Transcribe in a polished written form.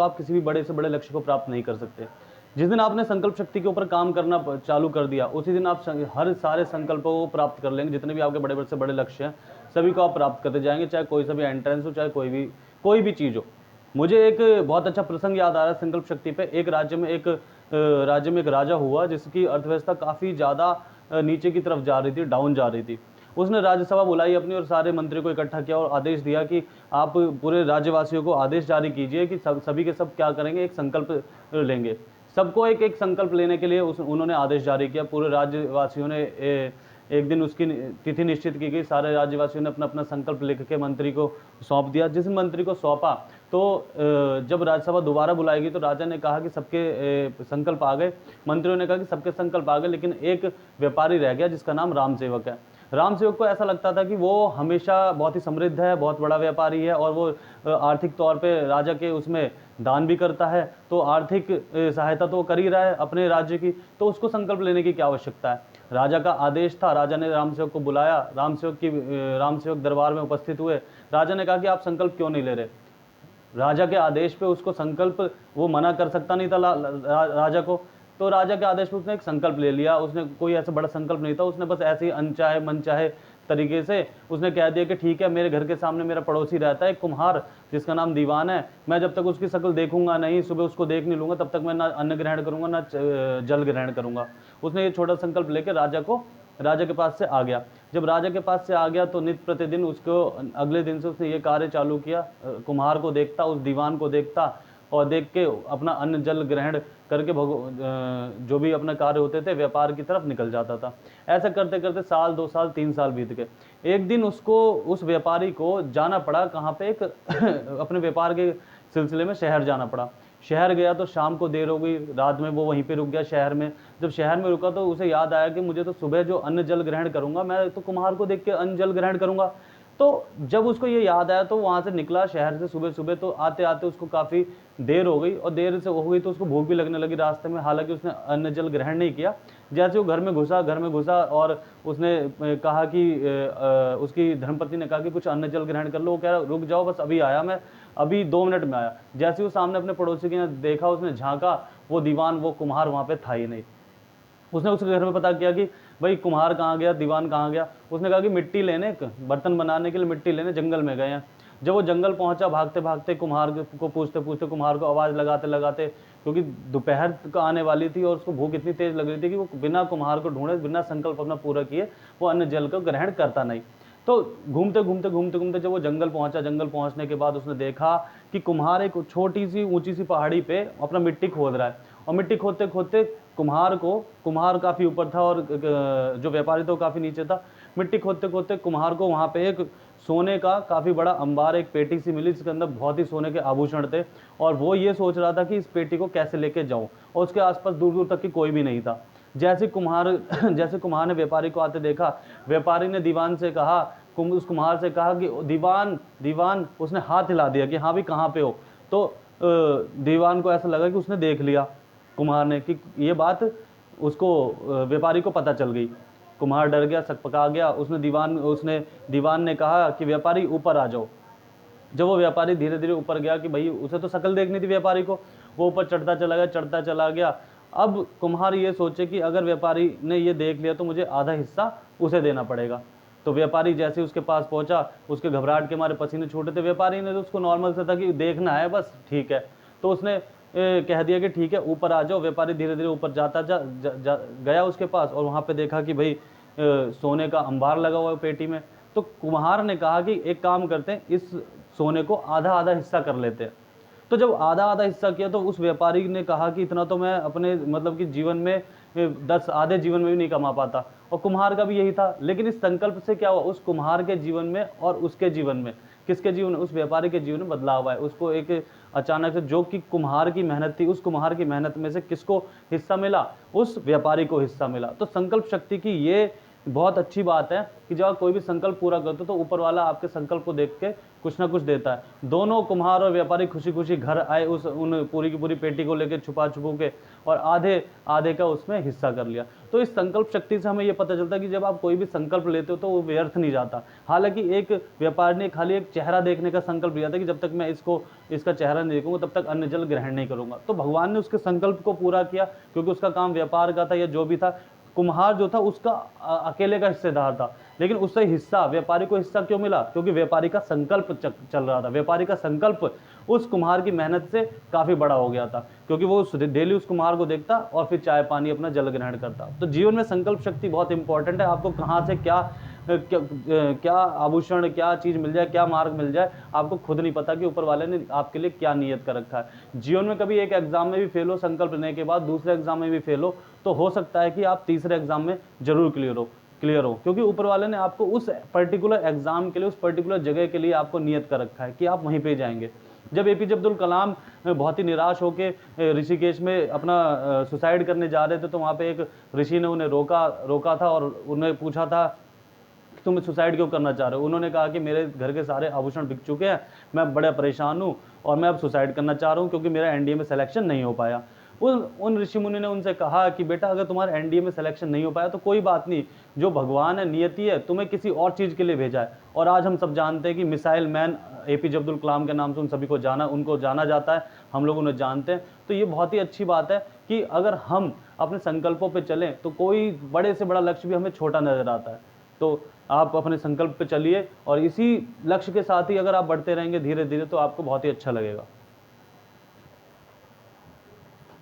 तो आप किसी भी बड़े से बड़े लक्ष्य को प्राप्त नहीं कर सकते। जिस दिन आपने संकल्प शक्ति के ऊपर काम करना चालू कर दिया, उसी दिन आप हर सारे संकल्पों को प्राप्त कर लेंगे। जितने भी आपके बड़े से बड़े लक्ष्य हैं, सभी को आप प्राप्त करते जाएंगे, चाहे कोई सा भी एंट्रेंस हो, चाहे कोई भी चीज़ हो। मुझे एक बहुत अच्छा प्रसंग याद आ रहा है संकल्प शक्ति पे। एक राज्य में एक राजा हुआ जिसकी अर्थव्यवस्था काफ़ी ज़्यादा नीचे की तरफ जा रही थी, डाउन जा रही थी। उसने राज्यसभा बुलाई अपनी और सारे मंत्री को इकट्ठा किया और आदेश दिया कि आप पूरे राज्यवासियों को आदेश जारी कीजिए कि सभी के सब क्या करेंगे, एक संकल्प लेंगे। सबको एक एक संकल्प लेने के लिए उन्होंने आदेश जारी किया। पूरे राज्यवासियों ने एक दिन उसकी तिथि निश्चित की गई। सारे राज्यवासियों ने अपना अपना संकल्प लिख के मंत्री को सौंप दिया। जिस मंत्री को सौंपा तो जब राज्यसभा दोबारा बुलाएगी तो राजा ने कहा कि सबके संकल्प आ गए। मंत्रियों ने कहा कि सबके संकल्प आ गए, लेकिन एक व्यापारी रह गया जिसका नाम राम सेवक है। राम सेवक को ऐसा लगता था कि वो हमेशा बहुत ही समृद्ध है, बहुत बड़ा व्यापारी है और वो आर्थिक तौर पे राजा के उसमें दान भी करता है, तो आर्थिक सहायता तो कर ही रहा है अपने राज्य की, तो उसको संकल्प लेने की क्या आवश्यकता है। राजा का आदेश था, राजा ने राम सेवक को बुलाया। राम सेवक दरबार में उपस्थित हुए। राजा ने कहा कि आप संकल्प क्यों नहीं ले रहे। राजा के आदेश पे उसको संकल्प, वो मना कर सकता नहीं था राजा को, तो राजा के आदेश पे उसने एक संकल्प ले लिया। उसने कोई ऐसा बड़ा संकल्प नहीं था, उसने बस ऐसे ही अनचाहे मनचाहे तरीके से उसने कह दिया कि ठीक है, मेरे घर के सामने मेरा पड़ोसी रहता है एक कुम्हार जिसका नाम दीवान है, मैं जब तक उसकी शक्ल देखूंगा नहीं, सुबह उसको देख नहीं लूंगा, तब तक मैं ना अन्न ग्रहण करूंगा ना जल ग्रहण करूंगा। उसने ये छोटा संकल्प लेकर राजा के पास से आ गया। जब राजा के पास से आ गया तो नित्य प्रतिदिन उसको अगले दिन से उसने ये कार्य चालू किया। कुम्हार को देखता, उस दीवान को देखता और देख के अपना अन्न जल ग्रहण करके जो भी अपना कार्य होते थे व्यापार की तरफ निकल जाता था। ऐसा करते करते साल, 2 साल, 3 साल बीत गए। एक दिन उसको, उस व्यापारी को जाना पड़ा कहाँ पे, एक अपने व्यापार के सिलसिले में शहर जाना पड़ा। शहर गया तो शाम को देर हो गई, रात में वो वहीं पे रुक गया शहर में। जब शहर में रुका तो उसे याद आया कि मुझे तो सुबह जो अन्न जल ग्रहण करूंगा, मैं तो कुम्हार को देख के अन्न जल ग्रहण करूंगा। तो जब उसको ये याद आया तो वहाँ से निकला शहर से सुबह सुबह, तो आते आते उसको काफ़ी देर हो गई और देर से हो गई तो उसको भूख भी लगने लगी रास्ते में। हालांकि उसने अन्न जल ग्रहण नहीं किया। जैसे वो घर में घुसा और उसने कहा कि उसकी धर्मपत्नी ने कहा कि कुछ अन्न जल ग्रहण कर लो। वो कह रहा रुक जाओ, बस अभी आया मैं, अभी 2 मिनट में आया। जैसे वो सामने अपने पड़ोसी के यहाँ देखा, उसने झांका, वो दीवान, वो कुम्हार वहाँ पे था ही नहीं। उसने उसके घर में पता किया कि भाई कुम्हार कहाँ गया, दीवान कहाँ गया। उसने कहा कि मिट्टी लेने, बर्तन बनाने के लिए मिट्टी लेने जंगल में गए हैं। जब वो जंगल पहुंचा, भागते भागते कुम्हार को पूछते पूछते, कुम्हार को आवाज़ लगाते लगाते, क्योंकि दोपहर का आने वाली थी और उसको भूख इतनी तेज लग रही थी कि वो बिना कुम्हार को ढूंढे, बिना संकल्प अपना पूरा किए वो अन्न जल को ग्रहण करता नहीं। तो घूमते जब वो जंगल पहुंचा, जंगल पहुंचने के बाद उसने देखा कि कुम्हार एक छोटी सी ऊंची सी पहाड़ी पे अपना मिट्टी खोद रहा है। और मिट्टी खोदते खोदते कुम्हार काफ़ी ऊपर था और जो व्यापारी था वो काफ़ी नीचे था। मिट्टी खोदते खोदते कुम्हार को वहाँ पे एक सोने का काफ़ी बड़ा अंबार, एक पेटी सी मिली जिसके अंदर बहुत ही सोने के आभूषण थे। और वो ये सोच रहा था कि इस पेटी को कैसे लेके जाऊँ, और उसके आसपास दूर दूर तक की कोई भी नहीं था। जैसे कुम्हार ने व्यापारी को आते देखा, व्यापारी ने दीवान से कहा, उस कुम्हार से कहा कि दीवान दीवान, उसने हाथ हिला दिया कि हाँ भी कहाँ पे हो। तो दीवान को ऐसा लगा कि उसने देख लिया कुम्हार ने, कि ये बात उसको व्यापारी को पता चल गई। कुम्हार डर गया, सकपका गया। उसने दीवान ने कहा कि व्यापारी ऊपर आ जाओ। जब वो व्यापारी धीरे धीरे ऊपर गया, कि भाई उसे तो शक्ल देखनी थी व्यापारी को, वो ऊपर चढ़ता चला गया। अब कुम्हार ये सोचे कि अगर व्यापारी ने ये देख लिया तो मुझे आधा हिस्सा उसे देना पड़ेगा। तो व्यापारी जैसे उसके पास पहुंचा, उसके घबराहट के मारे पसीने छूटे थे। व्यापारी ने तो उसको नॉर्मल से था कि देखना है बस, ठीक है। तो उसने कह दिया कि ठीक है ऊपर आ जाओ। व्यापारी धीरे धीरे ऊपर गया उसके पास, और वहाँ पे देखा कि भाई सोने का अंबार लगा हुआ है पेटी में। तो कुम्हार ने कहा कि एक काम करते हैं, इस सोने को आधा आधा हिस्सा कर लेते हैं। तो जब आधा आधा हिस्सा किया तो उस व्यापारी ने कहा कि इतना तो मैं अपने मतलब कि जीवन में 10 आधे जीवन में भी नहीं कमा पाता। और कुम्हार का भी यही था। लेकिन इस संकल्प से क्या हुआ, उस कुम्हार के जीवन में और उसके जीवन में, किसके जीवन में, उस व्यापारी के जीवन में बदलाव आया। उसको एक अचानक से, जो कि कुम्हार की मेहनत थी, उस कुम्हार की मेहनत में से किसको हिस्सा मिला, उस व्यापारी को हिस्सा मिला। तो संकल्प शक्ति की ये बहुत अच्छी बात है कि जब आप कोई भी संकल्प पूरा करते हो तो ऊपर वाला आपके संकल्प को देख के कुछ ना कुछ देता है। दोनों कुम्हार और व्यापारी खुशी खुशी घर आए उस उन पूरी की पूरी पेटी को लेकर छुपा छुपू के, और आधे आधे का उसमें हिस्सा कर लिया। तो इस संकल्प शक्ति से हमें ये पता चलता है कि जब आप कोई भी संकल्प लेते हो तो वो व्यर्थ नहीं जाता। हालांकि एक व्यापारी ने खाली एक चेहरा देखने का संकल्प लिया था कि जब तक मैं इसका चेहरा नहीं देखूंगा तब तक अन्न जल ग्रहण नहीं करूंगा, तो भगवान ने उसके संकल्प को पूरा किया, क्योंकि उसका काम व्यापार का था या जो भी था। कुम्हार जो था उसका अकेले का हिस्सेदार था, लेकिन उससे हिस्सा व्यापारी को हिस्सा क्यों मिला? क्योंकि व्यापारी का संकल्प चल रहा था। व्यापारी का संकल्प उस कुम्हार की मेहनत से काफी बड़ा हो गया था, क्योंकि वो डेली उस कुम्हार को देखता और फिर चाय पानी अपना जल ग्रहण करता। तो जीवन में संकल्प शक्ति बहुत इंपॉर्टेंट है। आपको कहाँ से क्या आभूषण, क्या चीज मिल जाए, क्या मार्ग मिल जाए, आपको खुद नहीं पता कि ऊपर वाले ने आपके लिए क्या नियत कर रखा है। जीवन में कभी एक एग्जाम में भी फेल हो, संकल्प लेने के बाद दूसरे एग्जाम में भी फेल हो, तो हो सकता है कि आप तीसरे एग्जाम में जरूर क्लियर हो, क्योंकि ऊपर वाले ने आपको उस पर्टिकुलर एग्जाम के लिए, उस पर्टिकुलर जगह के लिए आपको नियत कर रखा है कि आप वहीं पे जाएंगे। जब एपीजे अब्दुल कलाम बहुत ही निराश होकर ऋषिकेश में अपना सुसाइड करने जा रहे थे, तो वहाँ पे एक ऋषि ने उन्हें रोका था और उन्हें पूछा था कि तुम सुसाइड क्यों करना चाह रहे हो। उन्होंने कहा कि मेरे घर के सारे आभूषण बिक चुके हैं, मैं बड़ा परेशान हूँ और मैं अब सुसाइड करना चाह रहा हूँ क्योंकि मेरा एनडीए में सिलेक्शन नहीं हो पाया। उन ऋषि मुनि ने उनसे कहा कि बेटा, अगर तुम्हारा एनडीए में सिलेक्शन नहीं हो पाया तो कोई बात नहीं, जो भगवान है, नियति है, तुम्हें किसी और चीज़ के लिए भेजा है। और आज हम सब जानते हैं कि missile man APJ Abdul Kalam के नाम से उनको जाना जाता है, हम लोग उन्हें जानते हैं। तो ये बहुत ही अच्छी बात है कि अगर हम अपने संकल्पों पर चलें तो कोई बड़े से बड़ा लक्ष्य भी हमें छोटा नजर आता है। तो आप अपने संकल्प पे चलिए और इसी लक्ष्य के साथ ही अगर आप बढ़ते रहेंगे धीरे धीरे, तो आपको बहुत ही अच्छा लगेगा।